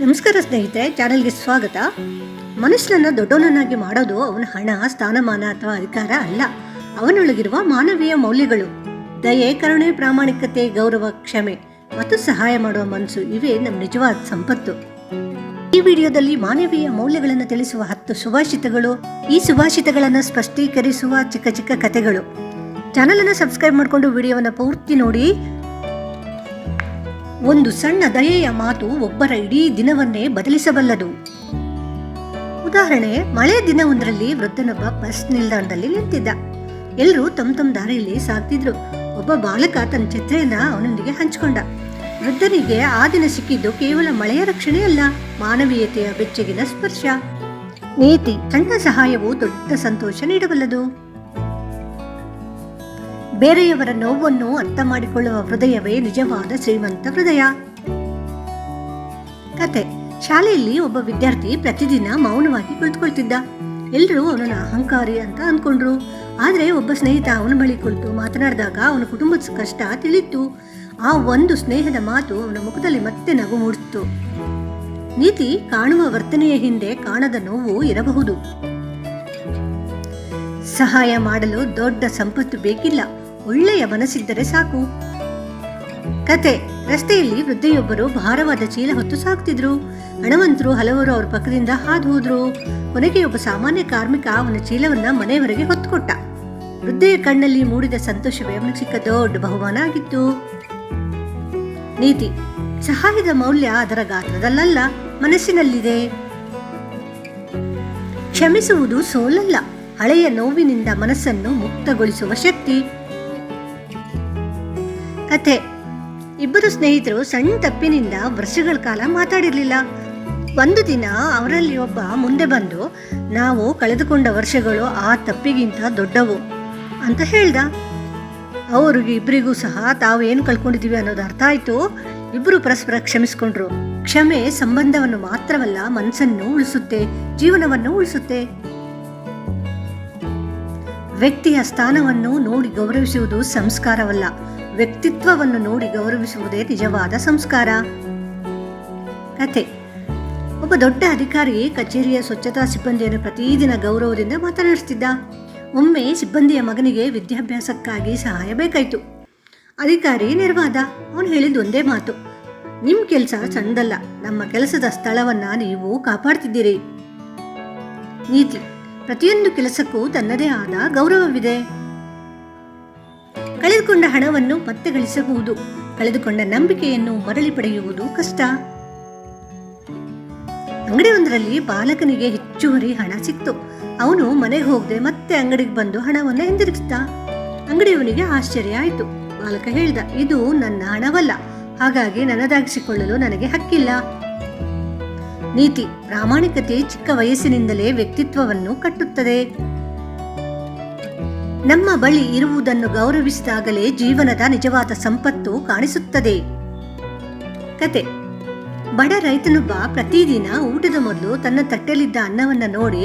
ನಮಸ್ಕಾರ ಸ್ನೇಹಿತರೆ, ಚಾನೆಲ್ಗೆ ಸ್ವಾಗತ. ಮನುಷ್ಯನನ್ನು ದೊಡ್ಡವನನ್ನಾಗಿ ಮಾಡೋದು ಅವನ ಹಣ, ಸ್ಥಾನಮಾನ ಅಥವಾ ಅಧಿಕಾರ ಅಲ್ಲ. ಅವನೊಳಗಿರುವ ಮಾನವೀಯ ಮೌಲ್ಯಗಳು, ದಯೆ, ಕರುಣೆ, ಪ್ರಾಮಾಣಿಕತೆ, ಗೌರವ, ಕ್ಷಮೆ ಮತ್ತು ಸಹಾಯ ಮಾಡುವ ಮನಸ್ಸು ಇವೇ ನಮ್ಮ ನಿಜವಾದ ಸಂಪತ್ತು. ಈ ವಿಡಿಯೋದಲ್ಲಿ ಮಾನವೀಯ ಮೌಲ್ಯಗಳನ್ನು ತಿಳಿಸುವ 10 ಸುಭಾಷಿತಗಳು, ಈ ಸುಭಾಷಿತಗಳನ್ನು ಸ್ಪಷ್ಟೀಕರಿಸುವ ಚಿಕ್ಕ ಚಿಕ್ಕ ಕಥೆಗಳು. ಚಾನಲನ್ನು ಸಬ್ಸ್ಕ್ರೈಬ್ ಮಾಡಿಕೊಂಡು ವಿಡಿಯೋವನ್ನು ಪೂರ್ತಿ ನೋಡಿ. ಒಂದು ಸಣ್ಣ ದಯೆಯ ಮಾತು ಒಬ್ಬರ ಇಡೀ ದಿನವನ್ನೇ ಬದಲಿಸಬಲ್ಲದು. ಉದಾಹರಣೆ, ಮಳೆಯ ದಿನವೊಂದರಲ್ಲಿ ವೃದ್ಧನೊಬ್ಬ ಬಸ್ ನಿಲ್ದಾಣದಲ್ಲಿ ನಿಂತಿದ್ದ. ಎಲ್ಲರೂ ತಮ್ಮ ದಾರಿಯಲ್ಲಿ ಸಾಗ್ತಿದ್ರು. ಒಬ್ಬ ಬಾಲಕ ತನ್ನ ಛತ್ರಿಯನ್ನ ಅವನೊಂದಿಗೆ ಹಂಚಿಕೊಂಡ. ವೃದ್ಧನಿಗೆ ಆ ದಿನ ಸಿಕ್ಕಿದ್ದು ಕೇವಲ ಮಳೆಯ ರಕ್ಷಣೆ ಅಲ್ಲ, ಮಾನವೀಯತೆಯ ಬೆಚ್ಚಗಿನ ಸ್ಪರ್ಶ. ನೀತಿ: ಸಣ್ಣ ಸಹಾಯವು ದೊಡ್ಡ ಸಂತೋಷ ನೀಡಬಲ್ಲದು. ಬೇರೆಯವರ ನೋವನ್ನು ಅರ್ಥ ಮಾಡಿಕೊಳ್ಳುವ ಹೃದಯವೇ ನಿಜವಾದ ಶ್ರೀಮಂತ ಹೃದಯ. ಕತೆ: ಶಾಲೆಯಲ್ಲಿ ಒಬ್ಬ ವಿದ್ಯಾರ್ಥಿ ಪ್ರತಿದಿನ ಮೌನವಾಗಿ ಕುಳಿತುಕೊಳ್ತಿದ್ದ. ಎಲ್ಲರೂ ಅವನನ್ನು ಅಹಂಕಾರಿ ಅಂತ ಅಂದ್ಕೊಂಡ್ರು. ಆದರೆ ಒಬ್ಬ ಸ್ನೇಹಿತ ಅವನ ಬಳಿ ಕುಳಿತು ಮಾತನಾಡಿದಾಗ ಅವನ ಕುಟುಂಬದ ಕಷ್ಟ ತಿಳಿಯಿತು. ಆ ಒಂದು ಸ್ನೇಹದ ಮಾತು ಅವನ ಮುಖದಲ್ಲಿ ಮತ್ತೆ ನಗು ಮೂಡಿಸಿತು. ನೀತಿ: ಕಾಣುವ ವರ್ತನೆಯ ಹಿಂದೆ ಕಾಣದ ನೋವು ಇರಬಹುದು. ಸಹಾಯ ಮಾಡಲು ದೊಡ್ಡ ಸಂಪತ್ತು ಬೇಕಿಲ್ಲ, ಒಳ್ಳೆಯ ಮನಸ್ಸಿದ್ದರೆ ಸಾಕು. ಕತೆ: ರಸ್ತೆಯಲ್ಲಿ ವೃದ್ಧೆಯೊಬ್ಬರು ಭಾರವಾದ ಚೀಲ ಹೊತ್ತು ಸಾಕ್ತಿದ್ರು. ಹಣವಂತರು ಹಲವರು ಅವರ ಪಕ್ಕದಿಂದ ಹಾದು ಹೋದ್ರು. ಕೊನೆಗೆ ಒಬ್ಬ ಸಾಮಾನ್ಯ ಕಾರ್ಮಿಕ ಅವನ ಚೀಲವನ್ನ ಮನೆಯವರೆಗೆ ಹೊತ್ತುಕೊಟ್ಟ. ವೃದ್ಧೆಯ ಕಣ್ಣಲ್ಲಿ ಮೂಡಿದ ಸಂತೋಷವೇ ಅವನಿಗೆ ಸಿಕ್ಕ ದೊಡ್ಡ ಬಹುಮಾನ ಆಗಿತ್ತು. ನೀತಿ: ಸಹಾಯದ ಮೌಲ್ಯ ಅದರ ಗಾತ್ರದಲ್ಲ, ಮನಸ್ಸಿನಲ್ಲಿದೆ. ಕ್ಷಮಿಸುವುದು ಸೋಲಲ್ಲ, ಹಳೆಯ ನೋವಿನಿಂದ ಮನಸ್ಸನ್ನು ಮುಕ್ತಗೊಳಿಸುವ ಶಕ್ತಿ. ಕಥೆ: ಇಬ್ಬರು ಸ್ನೇಹಿತರು ಸಣ್ಣ ತಪ್ಪಿನಿಂದ ವರ್ಷಗಳ ಕಾಲ ಮಾತಾಡಿರ್ಲಿಲ್ಲ. ಒಂದು ದಿನ ಅವರಲ್ಲಿ ಒಬ್ಬ ಮುಂದೆ ಬಂದು, ನಾವು ಕಳೆದುಕೊಂಡ ವರ್ಷಗಳು ಆ ತಪ್ಪಿಗಿಂತ ದೊಡ್ಡವು ಅಂತ ಹೇಳ್ದ. ಅವ್ರಿಗೆ ಇಬ್ಬರಿಗೂ ಸಹ ತಾವು ಏನು ಕಳ್ಕೊಂಡಿದ್ದೀವಿ ಅನ್ನೋದು ಅರ್ಥ ಆಯ್ತು. ಇಬ್ಬರು ಪರಸ್ಪರ ಕ್ಷಮಿಸ್ಕೊಂಡ್ರು. ಕ್ಷಮೆ ಸಂಬಂಧವನ್ನು ಮಾತ್ರವಲ್ಲ, ಮನಸ್ಸನ್ನು ಉಳಿಸುತ್ತೆ, ಜೀವನವನ್ನು ಉಳಿಸುತ್ತೆ. ವ್ಯಕ್ತಿಯ ಸ್ಥಾನವನ್ನು ನೋಡಿ ಗೌರವಿಸುವುದು ಸಂಸ್ಕಾರವಲ್ಲ, ವ್ಯಕ್ತಿತ್ವವನ್ನು ನೋಡಿ ಗೌರವಿಸುವುದೇ ನಿಜವಾದ ಸಂಸ್ಕಾರ. ಕತೆ: ಒಬ್ಬ ದೊಡ್ಡ ಅಧಿಕಾರಿ ಕಚೇರಿಯ ಸ್ವಚ್ಛತಾ ಸಿಬ್ಬಂದಿಯನ್ನು ಪ್ರತಿದಿನ ಗೌರವದಿಂದ ಮಾತನಾಡಿಸ್ತಿದ್ದ. ಒಮ್ಮೆ ಸಿಬ್ಬಂದಿಯ ಮಗನಿಗೆ ವಿದ್ಯಾಭ್ಯಾಸಕ್ಕಾಗಿ ಸಹಾಯ ಬೇಕಾಯಿತು. ಅಧಿಕಾರಿ ನೆರವಾದ. ಅವನು ಹೇಳಿದ ಒಂದೇ ಮಾತು: ನಿಮ್ಮ ಕೆಲಸ ಸಣ್ಣದಲ್ಲ, ನಮ್ಮ ಕೆಲಸದ ಸ್ಥಳವನ್ನ ನೀವು ಕಾಪಾಡ್ತಿದ್ದೀರಿ. ನೀತಿ: ಪ್ರತಿಯೊಂದು ಕೆಲಸಕ್ಕೂ ತನ್ನದೇ ಆದ ಗೌರವವಿದೆ. ಕಳೆದುಕೊಂಡ ಹಣವನ್ನು ಮತ್ತೆ ಗಳಿಸಬಹುದು, ಕಳೆದುಕೊಂಡ ನಂಬಿಕೆಯನ್ನು ಮರಳಿ ಪಡೆಯುವುದು ಕಷ್ಟ. ಅಂಗಡಿಯೊಂದರಲ್ಲಿ ಬಾಲಕನಿಗೆ ಹೆಚ್ಚುವರಿ ಹಣ ಸಿಕ್ತು. ಅವನು ಮನೆಗೆ ಹೋಗದೆ ಮತ್ತೆ ಅಂಗಡಿಗೆ ಬಂದು ಹಣವನ್ನು ಹಿಂದಿರುಗಿಸಿದ. ಅಂಗಡಿಯವನಿಗೆ ಆಶ್ಚರ್ಯ ಆಯಿತು. ಬಾಲಕ ಹೇಳ್ದ, ಇದು ನನ್ನ ಹಣವಲ್ಲ, ಹಾಗಾಗಿ ನನ್ನದಾಗಿಸಿಕೊಳ್ಳಲು ನನಗೆ ಹಕ್ಕಿಲ್ಲ. ನೀತಿ: ಪ್ರಾಮಾಣಿಕತೆ ಚಿಕ್ಕ ವಯಸ್ಸಿನಿಂದಲೇ ವ್ಯಕ್ತಿತ್ವವನ್ನು ಕಟ್ಟುತ್ತದೆ. ನಮ್ಮ ಬಳಿ ಇರುವುದನ್ನು ಗೌರವಿಸಿದಾಗಲೇ ಜೀವನದ ನಿಜವಾದ ಸಂಪತ್ತು ಕಾಣಿಸುತ್ತದೆ. ಕತೆ: ಬಡ ರೈತನೊಬ್ಬ ಪ್ರತಿದಿನ ಊಟದ ಮೊದಲು ತನ್ನ ತಟ್ಟೆಲಿದ್ದ ಅನ್ನವನ್ನ ನೋಡಿ,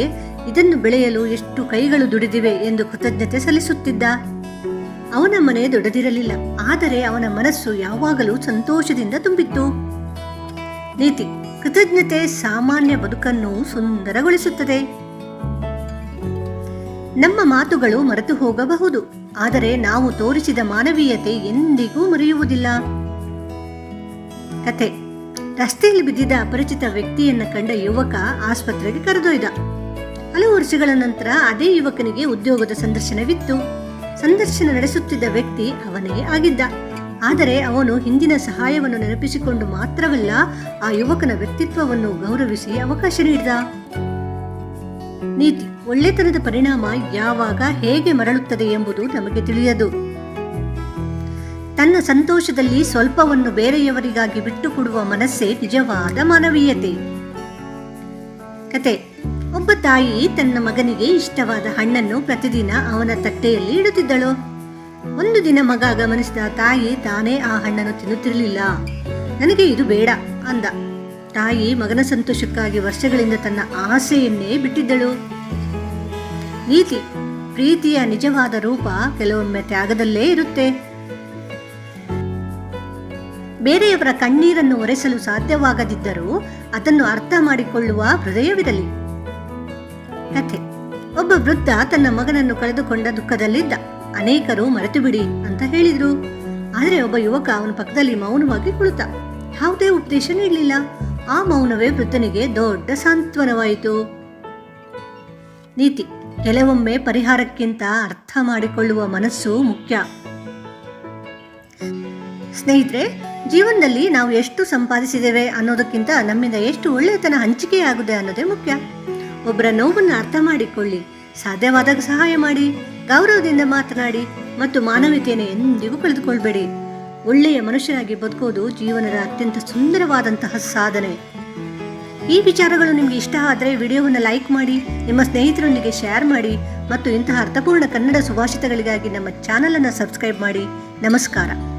ಇದನ್ನು ಬೆಳೆಯಲು ಎಷ್ಟು ಕೈಗಳು ದುಡಿದಿವೆ ಎಂದು ಕೃತಜ್ಞತೆ ಸಲ್ಲಿಸುತ್ತಿದ್ದ. ಅವನ ಮನೆ ದೊಡ್ಡದಿರಲಿಲ್ಲ, ಆದರೆ ಅವನ ಮನಸ್ಸು ಯಾವಾಗಲೂ ಸಂತೋಷದಿಂದ ತುಂಬಿತ್ತು. ನೀತಿ: ಕೃತಜ್ಞತೆ ಸಾಮಾನ್ಯ ಬದುಕನ್ನು ಸುಂದರಗೊಳಿಸುತ್ತದೆ. ನಮ್ಮ ಮಾತುಗಳು ಮರೆತು ಹೋಗಬಹುದು, ಆದರೆ ನಾವು ತೋರಿಸಿದ ಮಾನವೀಯತೆ ಎಂದಿಗೂ ಮರೆಯುವುದಿಲ್ಲ. ಕತೆ: ರಸ್ತೆಯಲ್ಲಿ ಬಿದ್ದಿದ್ದ ಅಪರಿಚಿತ ವ್ಯಕ್ತಿಯನ್ನ ಕಂಡ ಯುವಕ ಆಸ್ಪತ್ರೆಗೆ ಕರೆದೊಯ್ದ. ಹಲವು ವರ್ಷಗಳ ನಂತರ ಅದೇ ಯುವಕನಿಗೆ ಉದ್ಯೋಗದ ಸಂದರ್ಶನವಿತ್ತು. ಸಂದರ್ಶನ ನಡೆಸುತ್ತಿದ್ದ ವ್ಯಕ್ತಿ ಅವನೇ ಆಗಿದ್ದ. ಆದರೆ ಅವನು ಹಿಂದಿನ ಸಹಾಯವನ್ನು ನೆನಪಿಸಿಕೊಂಡು ಮಾತ್ರವಲ್ಲ, ಆ ಯುವಕನ ವ್ಯಕ್ತಿತ್ವವನ್ನು ಗೌರವಿಸಿ ಅವಕಾಶ ನೀಡಿದ. ನೀತಿ: ಒಳ್ಳೆತನದ ಪರಿಣಾಮ ಯಾವಾಗ ಹೇಗೆ ಮರಳುತ್ತದೆ ಎಂಬುದು ನಮಗೆ ತಿಳಿಯದು. ತನ್ನ ಸಂತೋಷದಲ್ಲಿ ಸ್ವಲ್ಪವನ್ನು ಬೇರೆಯವರಿಗಾಗಿ ಬಿಟ್ಟುಕೊಡುವ ಮನಸ್ಸೇ ನಿಜವಾದ ಮಾನವೀಯತೆ. ಕತೆ: ಒಬ್ಬ ತಾಯಿ ತನ್ನ ಮಗನಿಗೆ ಇಷ್ಟವಾದ ಹಣ್ಣನ್ನು ಪ್ರತಿದಿನ ಅವನ ತಟ್ಟೆಯಲ್ಲಿ ಇಡುತ್ತಿದ್ದಳು. ಒಂದು ದಿನ ಮಗ ಗಮನಿಸಿದ ತಾಯಿ ತಾನೇ ಆ ಹಣ್ಣನ್ನು ತಿನ್ನುತ್ತಿರಲಿಲ್ಲ. ನನಗೆ ಇದು ಬೇಡ ಅಂದ. ತಾಯಿ ಮಗನ ಸಂತೋಷಕ್ಕಾಗಿ ವರ್ಷಗಳಿಂದ ತನ್ನ ಆಸೆಯನ್ನೇ ಬಿಟ್ಟಿದ್ದಳು. ನೀತಿ: ಪ್ರೀತಿಯ ನಿಜವಾದ ರೂಪ ಕೆಲವೊಮ್ಮೆ ತ್ಯಾಗದಲ್ಲೇ ಇರುತ್ತೆ. ಬೇರೆಯವರ ಕಣ್ಣೀರನ್ನು ಒರೆಸಲು ಸಾಧ್ಯವಾಗದಿದ್ದರೂ ಅದನ್ನು ಅರ್ಥ ಮಾಡಿಕೊಳ್ಳುವ ಹೃದಯವಿರಲಿ. ಕಥೆ. ಒಬ್ಬ ವೃದ್ಧ ತನ್ನ ಮಗನನ್ನು ಕಳೆದುಕೊಂಡ ದುಃಖದಲ್ಲಿದ್ದ. ಅನೇಕರು ಮರೆತು ಬಿಡಿ ಅಂತ ಹೇಳಿದ್ರು. ಆದರೆ ಒಬ್ಬ ಯುವಕ ಅವನ ಪಕ್ಕದಲ್ಲಿ ಮೌನವಾಗಿ ಕುಳಿತ. ಯಾವುದೇ ಉಪದೇಶ ನೀಡಲಿಲ್ಲ. ಆ ಮೌನವೇ ವೃದ್ಧನಿಗೆ ದೊಡ್ಡ ಸಾಂತ್ವನವಾಯಿತು. ನೀತಿ. ಕೆಲವೊಮ್ಮೆ ಪರಿಹಾರಕ್ಕಿಂತ ಅರ್ಥ ಮಾಡಿಕೊಳ್ಳುವ ಮನಸ್ಸು ಮುಖ್ಯ. ಸ್ನೇಹಿತರೆ, ಜೀವನದಲ್ಲಿ ನಾವು ಎಷ್ಟು ಸಂಪಾದಿಸಿದ್ದೇವೆ ಅನ್ನೋದಕ್ಕಿಂತ ನಮ್ಮಿಂದ ಎಷ್ಟು ಒಳ್ಳೆಯತನ ಹಂಚಿಕೆಯಾಗಿದೆ ಅನ್ನೋದೇ ಮುಖ್ಯ. ಒಬ್ಬರ ನೋವನ್ನು ಅರ್ಥ ಮಾಡಿಕೊಳ್ಳಿ, ಸಾಧ್ಯವಾದಾಗ ಸಹಾಯ ಮಾಡಿ, ಗೌರವದಿಂದ ಮಾತನಾಡಿ ಮತ್ತು ಮಾನವೀಯತೆಯನ್ನು ಎಂದಿಗೂ ಕಳೆದುಕೊಳ್ಬೇಡಿ. ಒಳ್ಳೆಯ ಮನುಷ್ಯನಾಗಿ ಬದುಕೋದು ಜೀವನದ ಅತ್ಯಂತ ಸುಂದರವಾದಂತಹ ಸಾಧನೆ. ಈ ವಿಚಾರಗಳು ನಿಮಗೆ ಇಷ್ಟ ಆದರೆ ವಿಡಿಯೋವನ್ನು ಲೈಕ್ ಮಾಡಿ, ನಿಮ್ಮ ಸ್ನೇಹಿತರೊಂದಿಗೆ ಶೇರ್ ಮಾಡಿ ಮತ್ತು ಇಂತಹ ಅರ್ಥಪೂರ್ಣ ಕನ್ನಡ ಸುಭಾಷಿತಗಳಿಗಾಗಿ ನಮ್ಮ ಚಾನಲನ್ನು ಸಬ್ಸ್ಕ್ರೈಬ್ ಮಾಡಿ. ನಮಸ್ಕಾರ.